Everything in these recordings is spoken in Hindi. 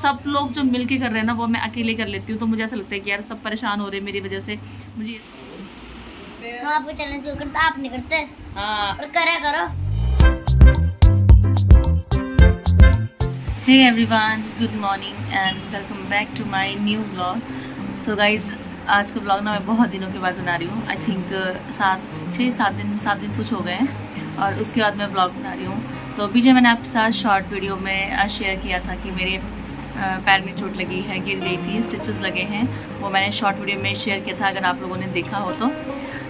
सब लोग जो मिल के कर रहे हैं ना वो मैं अकेले कर लेती हूँ, तो मुझे ऐसा लगता है कि यार सब परेशान हो रहे हैं मेरी वजह से। मुझे हाँ, आपको चैलेंज जो करता आप नहीं करते। हाँ, और करा करो। Hey everyone, good morning and welcome back to my new vlog. So guys, आज का व्लॉग ना मैं बहुत दिनों के बाद बना रही हूँ। आई थिंक 7 दिन कुछ हो गए हैं और उसके बाद मैं व्लॉग बना रही हूँ। तो अभी जो मैंने आपके साथ शॉर्ट वीडियो में शेयर किया था कि मेरे पैर में चोट लगी है, गिर गई थी, स्टिचेस लगे हैं, वो मैंने शॉर्ट वीडियो में शेयर किया था, अगर आप लोगों ने देखा हो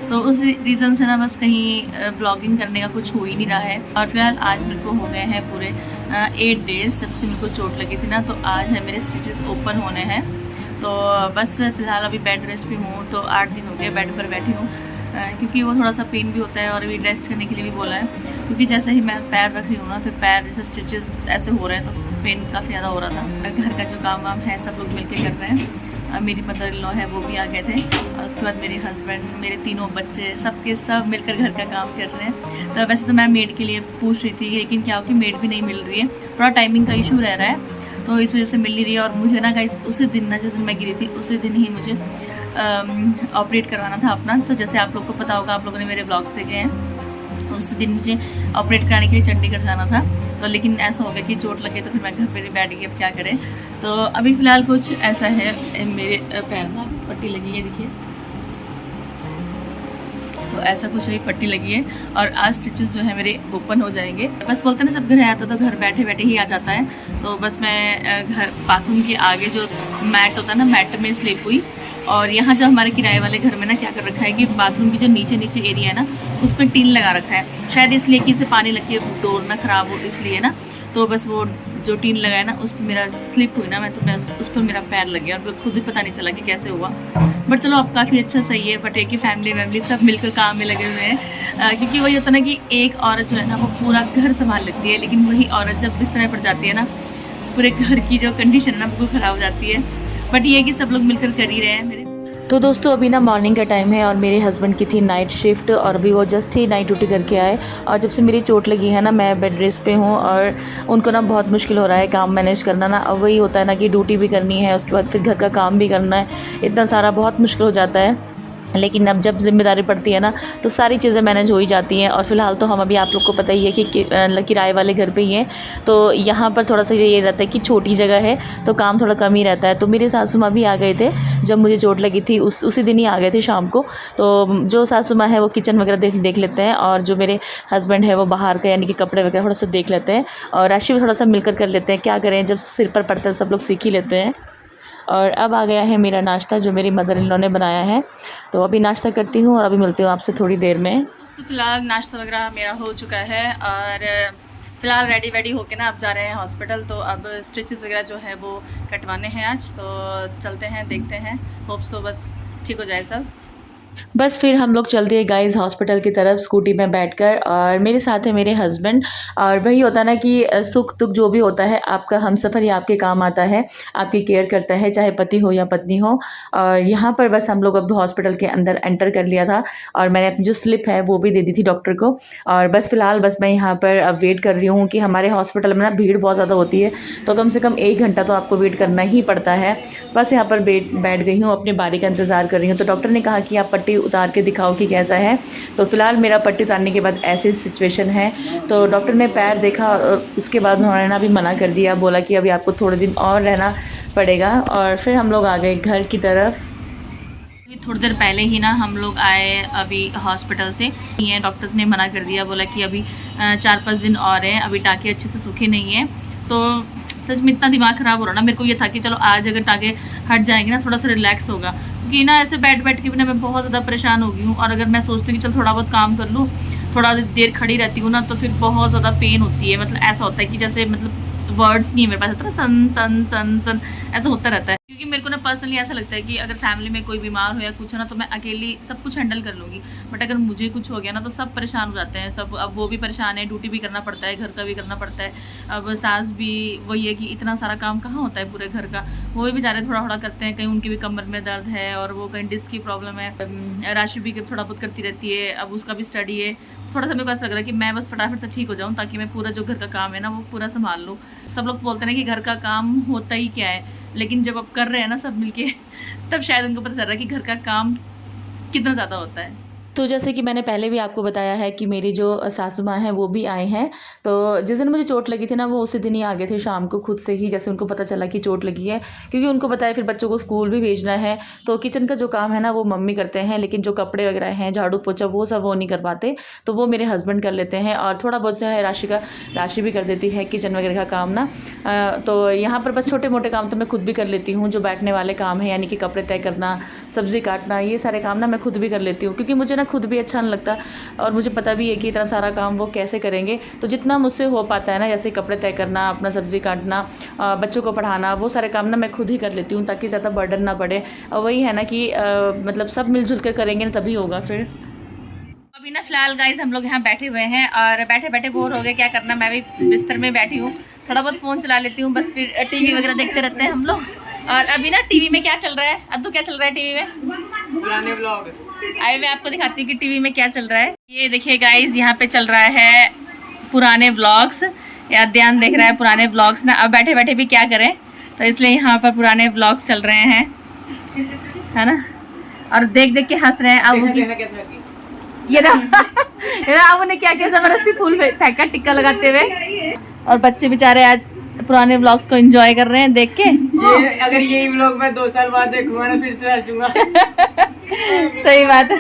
तो उस रीज़न से ना बस कहीं ब्लॉगिंग करने का कुछ हो ही नहीं रहा है। और फिलहाल आज मेरे को हो गए हैं पूरे 8 डेज़ जब से मेरे को चोट लगी थी ना, तो आज है मेरे स्टिचेस ओपन होने हैं। तो बस फिलहाल अभी बेड रेस्ट पे हूँ, तो 8 दिन हो गए बेड पर बैठी हूँ, क्योंकि वो थोड़ा सा पेन भी होता है और अभी रेस्ट करने के लिए भी बोला है, क्योंकि जैसे ही मैं पैर रख रही हूँ ना, फिर पैर जैसे स्टिचेस ऐसे हो रहे हैं तो पेन काफ़ी ज़्यादा हो रहा था। घर का जो काम वाम है सब लोग मिलके कर रहे हैं। मेरी मदर इन लॉ है वो भी आ गए थे, और उसके बाद मेरे हस्बैंड, मेरे तीनों बच्चे, सबके सब मिलकर घर का काम कर रहे हैं। तो वैसे तो मैं मेड के लिए पूछ रही थी, लेकिन क्या हो कि मेड भी नहीं मिल रही है, थोड़ा टाइमिंग का इशू रह रहा है, तो इस वजह से मिल नहीं रही है। और मुझे ना गाइस उसी दिन ना, जिस दिन मैं गिरी थी उसी दिन ही मुझे ऑपरेट करवाना था अपना। तो जैसे आप लोग को पता होगा, आप लोगों ने मेरे ब्लॉग्स देखे हैं, उस दिन मुझे ऑपरेट कराने के लिए चंडीगढ़ जाना था। तो लेकिन ऐसा हो गया कि चोट लगे, तो फिर मैं घर पे बैठ गई, अब क्या करें। तो अभी फ़िलहाल कुछ ऐसा है, मेरे पैर में पट्टी लगी है, देखिए, तो ऐसा कुछ है, पट्टी लगी है। और आज स्टिचेस जो है मेरे ओपन हो जाएंगे। बस बोलते हैं ना, जब घर आता तो घर बैठे बैठे ही आ जाता है। तो बस मैं घर बाथरूम के आगे जो मैट होता है ना, मैट में स्लिप हुई। और यहाँ जो हमारे किराए वाले घर में ना क्या कर रखा है कि बाथरूम की जो नीचे एरिया है ना, उस पर टीन लगा रखा है, शायद इसलिए कि इसे पानी लग के डोर ना ख़राब हो, इसलिए ना। तो बस वो जो टीन लगाया ना, उस पर मेरा स्लिप हुई ना, मैं उस पर मेरा पैर लग गया, और खुद ही पता नहीं चला कि कैसे हुआ। बट चलो अब काफ़ी अच्छा सही है। बट एक ही फैमिली सब मिलकर काम में लगे हुए हैं, क्योंकि वही होता है ना कि एक औरत जो है ना वो पूरा घर संभाल लेती है, लेकिन वही औरत जब बिस्तर पर जाती है ना, पूरे घर की जो कंडीशन है ना बिल्कुल ख़राब हो जाती है। बट ये है कि सब लोग मिलकर कर ही रहे हैं मेरे। तो दोस्तों अभी ना मॉर्निंग का टाइम है और मेरे हस्बैंड की थी नाइट शिफ्ट, और अभी वो जस्ट ही नाइट ड्यूटी करके आए। और जब से मेरी चोट लगी है ना, मैं बेड रेस्ट पे हूँ, और उनको ना बहुत मुश्किल हो रहा है काम मैनेज करना ना। अब वही होता है ना कि ड्यूटी भी करनी है, उसके बाद फिर घर का काम भी करना है, इतना सारा बहुत मुश्किल हो जाता है। लेकिन अब जब जिम्मेदारी पड़ती है ना, तो सारी चीज़ें मैनेज हो ही जाती हैं। और फिलहाल तो हम अभी, आप लोग को पता ही है कि किराए वाले घर पे ही हैं, तो यहाँ पर थोड़ा सा ये रहता है कि छोटी जगह है तो काम थोड़ा कम ही रहता है। तो मेरे सासू माँ भी आ गए थे जब मुझे चोट लगी थी, उसी दिन ही आ गए थे शाम को। तो जो सासू माँ है वो किचन वगैरह देख लेते हैं, और जो मेरे हस्बैंड है वो बाहर का यानी कि कपड़े वगैरह थोड़ा सा देख लेते हैं, और राशि भी थोड़ा सा मिलकर कर लेते हैं। क्या करें, जब सिर पर पड़ता है सब लोग सीख ही लेते हैं। और अब आ गया है मेरा नाश्ता जो मेरी मदर इन लॉ ने बनाया है, तो अभी नाश्ता करती हूँ और अभी मिलती हूँ आपसे थोड़ी देर में। तो फिलहाल नाश्ता वगैरह मेरा हो चुका है, और फिलहाल रेडी होके ना अब जा रहे हैं हॉस्पिटल। तो अब स्टिचेस वगैरह जो है वो कटवाने हैं आज, तो चलते हैं, देखते हैं, होप सो बस ठीक हो जाए सब। बस फिर हम लोग चल दिए गाइस हॉस्पिटल की तरफ स्कूटी में बैठकर, और मेरे साथ है मेरे हस्बैंड। और वही होता है ना कि सुख दुख जो भी होता है, आपका हमसफ़र ही आपके काम आता है, आपकी केयर करता है, चाहे पति हो या पत्नी हो। और यहाँ पर बस हम लोग अब हॉस्पिटल के अंदर एंटर कर लिया था, और मैंने अपनी जो स्लिप है वो भी दे दी थी डॉक्टर को। और बस फ़िलहाल बस मैं यहाँ पर अब वेट कर रही हूँ कि हमारे हॉस्पिटल में ना भीड़ बहुत ज़्यादा होती है, तो कम से कम 1 घंटा तो आपको वेट करना ही पड़ता है। बस यहाँ पर बैठ गई हूँ, अपनी बारी का इंतज़ार कर रही हूँ। तो डॉक्टर ने कहा कि आप पट्टी उतार के दिखाओ कि कैसा है। तो फिलहाल मेरा पट्टी उतारने के बाद ऐसी सिचुएशन है। तो डॉक्टर ने पैर देखा और उसके बाद उन्होंने ना भी मना कर दिया, बोला कि अभी आपको थोड़े दिन और रहना पड़ेगा। और फिर हम लोग आ गए घर की तरफ। थोड़ी देर पहले ही ना हम लोग आए अभी हॉस्पिटल से। ये डॉक्टर ने मना कर दिया, बोला कि अभी 4-5 दिन और हैं, अभी टाँके अच्छे से सूखे नहीं हैं। तो सच में इतना दिमाग ख़राब हो रहा ना, मेरे को ये था कि चलो आज अगर टाँके हट जाएंगे ना, थोड़ा सा रिलैक्स होगा, क्योंकि ना ऐसे बैठ के भी ना मैं बहुत ज़्यादा परेशान हो गई हूँ। और अगर मैं सोचती हूँ कि चल थोड़ा बहुत काम कर लूँ, थोड़ा देर खड़ी रहती हूँ ना, तो फिर बहुत ज़्यादा पेन होती है। मतलब ऐसा होता है कि जैसे, मतलब वर्ड्स नहीं है मेरे पास, इतना सन सन सन सन ऐसा होता रहता है, क्योंकि मेरे को ना पर्सनली ऐसा लगता है कि अगर फैमिली में कोई बीमार हो या कुछ हो ना तो मैं अकेली सब कुछ हैंडल कर लूँगी, बट अगर मुझे कुछ हो गया ना तो सब परेशान हो जाते हैं सब। अब वो भी परेशान है, ड्यूटी भी करना पड़ता है, घर का भी करना पड़ता है। अब सास भी वही है कि इतना सारा काम कहाँ होता है पूरे घर का, वो भी बेचारे थोड़ा थोड़ा करते हैं। कहीं उनकी भी कमर में दर्द है और वो कहीं डिस्क की प्रॉब्लम है। राशि भी थोड़ा बहुत करती रहती है, अब उसका भी स्टडी है। थोड़ा सा मेरे को ऐसा लग रहा है कि मैं बस फटाफट से ठीक हो जाऊँ ताकि मैं पूरा जो घर का काम है ना वो पूरा संभाल लूँ। सब लोग बोलते हैं कि घर का काम होता ही क्या है, लेकिन जब अब कर रहे हैं ना सब मिलके तब शायद उनको पता चल रहा है कि घर का काम कितना ज़्यादा होता है। तो जैसे कि मैंने पहले भी आपको बताया है कि मेरी जो सासू माँ हैं वो भी आए हैं। तो जिस दिन मुझे चोट लगी थी ना वो उसी दिन ही आ गए थे शाम को खुद से ही, जैसे उनको पता चला कि चोट लगी है, क्योंकि उनको पता है फिर बच्चों को स्कूल भी भेजना है। तो किचन का जो काम है ना वो मम्मी करते हैं, लेकिन जो कपड़े वगैरह हैं, झाड़ू पोछा, वो सब वो नहीं कर पाते, तो वो मेरे हस्बैंड कर लेते हैं। और थोड़ा बहुत है राशि भी कर देती है किचन वगैरह का काम ना। तो यहाँ पर बस छोटे मोटे काम तो मैं खुद भी कर लेती हूँ, जो बैठने वाले काम है यानी कि कपड़े तय करना, सब्ज़ी काटना, ये सारे काम ना मैं खुद भी कर लेती हूँ, क्योंकि मुझे ना खुद भी अच्छा नहीं लगता और मुझे पता भी है कि इतना सारा काम वो कैसे करेंगे। तो जितना मुझसे हो पाता है ना, जैसे कपड़े तय करना, अपना सब्ज़ी काटना, बच्चों को पढ़ाना, वो सारे काम ना मैं खुद ही कर लेती हूँ ताकि ज़्यादा बर्डन ना पड़े। और वही है ना कि मतलब सब मिलजुल कर करेंगे ना तभी होगा फिर। अभी ना फिलहाल गाइस हम लोग यहाँ बैठे हुए हैं और बैठे बैठे बोर हो गए, क्या करना, मैं भी बिस्तर में बैठी हूँ, थोड़ा बहुत फ़ोन चला लेती हूँ, बस फिर टीवी वगैरह देखते रहते हैं हम लोग। और अभी ना टीवी में क्या चल रहा है, अद्दू क्या चल रहा है टीवी में? पुराने ब्लॉग। आइए मैं आपको दिखाती हूँ कि टीवी में क्या चल रहा है। ये देखिए गाइस, यहाँ पे चल रहा है पुराने व्लॉग्स, या ध्यान देख रहा है पुराने व्लॉग्स ना। अब बैठे बैठे भी क्या करें, तो इसलिए यहाँ पर पुराने व्लॉग्स चल रहे हैं, है ना। और देख देख के हंस रहे हैं। अब ये ना अब उन्हें क्या क्या जबरदस्ती फूल फेंका टिक्का लगाते हुए, और बच्चे बेचारे आज पुराने व्लॉग्स को एंजॉय कर रहे हैं देख के। अगर यही व्लॉग मैं 2 साल बाद देखूंगा ना फिर से हंसूंगा। सही बात है।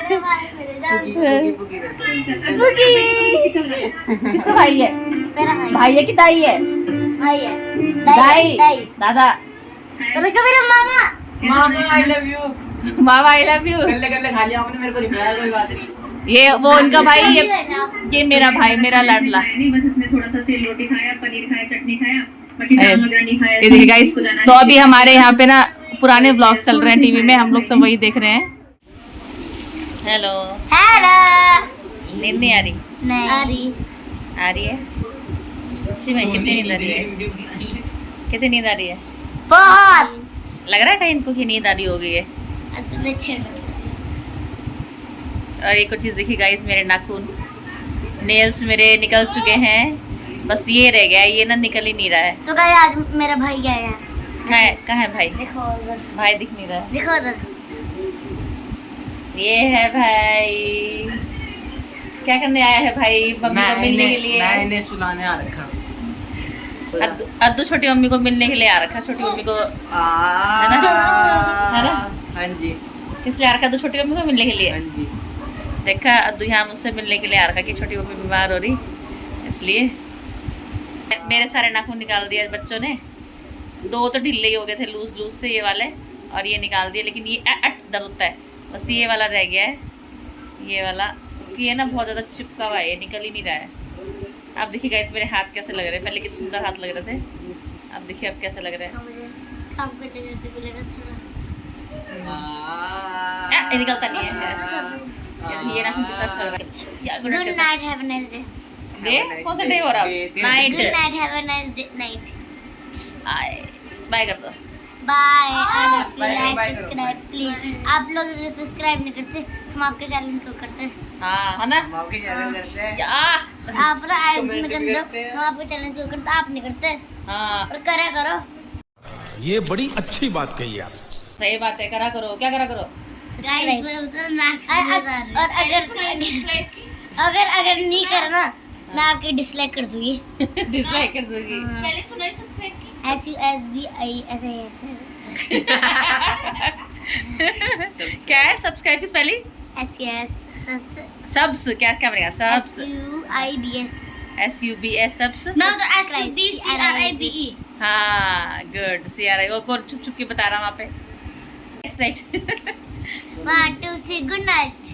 किसका भाई है? मेरा भाई। भाई है कि दाई है? भाई है। दाई दादा। तो देखो मेरा मामा। मामा आई लव यू। मामा आई लव यू। गल्ले गल्ले खा लिया आपने, मेरे को नहीं खाया, कोई बात नहीं। ये वो उनका भाई, ये मेरा भाई, मेरा लाडला। बस इसने थोड़ा सा सेल रोटी खाया, पनीर खाया, चटनी खाया, बाकी दाल वगैरह नहीं खाया। ये देखिए गाइस, तो अभी हमारे यहाँ पे ना पुराने व्लॉग्स चल रहे हैं टीवी में, हम लोग सब वही देख रहे हैं। Hello hello. नींद नहीं आ रही? नहीं आ रही है सच्ची में? कितनी नींद आ रही है? कितनी नींद आ रही है? बहुत। लग रहा है कहीं इनको की नींद आ रही हो गई है। तुमने छेड़ा। और एक और चीज़ देखिए गाइस, मेरे नाखून, नेल्स मेरे निकल चुके हैं, बस ये रह गया, ये ना निकल ही नहीं रहा है। तो गाइस आज मेरा भाई गया है। कहाँ है भाई? देखो उधर से। भाई दिख नहीं रहा है। देखो उधर। ये है भाई। क्या करने आया है भाई? मम्मी को मिलने के लिए। मैं इन्हें सुलाने आ रखा। अद्दू छोटी मम्मी को मिलने के लिए आ रखा। छोटी मम्मी को है ना? हाँ जी। किस लिए आ रखा? अद्दू छोटी मम्मी को मिलने के लिए। हाँ जी। देखा, अद्दू यहाँ मुझसे मिलने के लिए आ रखा कि छोटी मम्मी बीमार हो रही, इसलिए। मेरे सारे नाखून निकाल दिए बच्चों ने, 2 तो ढीले ही हो गए थे लूज लूज से, ये वाले, और ये निकाल दिए, लेकिन ये दर्द होता है, बस ये वाला रह गया है, ये वाला, क्योंकि ये ना बहुत ज़्यादा चिपका हुआ है, ये निकल ही नहीं रहा है। अब देखिए गाइस मेरे हाथ कैसे लग रहे हैं, पहले कितने सुंदर हाथ लग रहे थे, अब देखिए अब कैसे लग रहे हैं। मुझे काम करते करते बोलेगा थोड़ा। ये निकलता नहीं है। ये ना हम कितना अच्छा लग रहा है। Good night, have a nice day. Day कौन सा डे हो रहा है? Night. Good night, have a nice day night. आए बाय कर दो। Bye. Bye, bye, subscribe please. आप लोग जो सब्सक्राइब नहीं करते, हम आपके चैलेंज को करते हैं। हाँ है ना? हम आपके चैनल करते हैं। आप ना आए Comment भी गंदो, करते हैं। हम आपके चैलेंज को करते, आप नहीं करते, हाँ और करा करो। ये बड़ी अच्छी बात कही आप। सही बात है, करा करो। क्या करा करो? सब्सक्राइब। और अगर नहीं करना, मैं आपके डिसलाइक कर दूंगी। डिसलाइक कर दूंगी। क्या है सब्सक्राइब की स्पेलिंग? सब्स क्या क्या बनेगा? Subs SUBS subs. हाँ गुड। CRI वो कौन छुप छुप के बता रहा वहाँ पे। One, two, three, good night.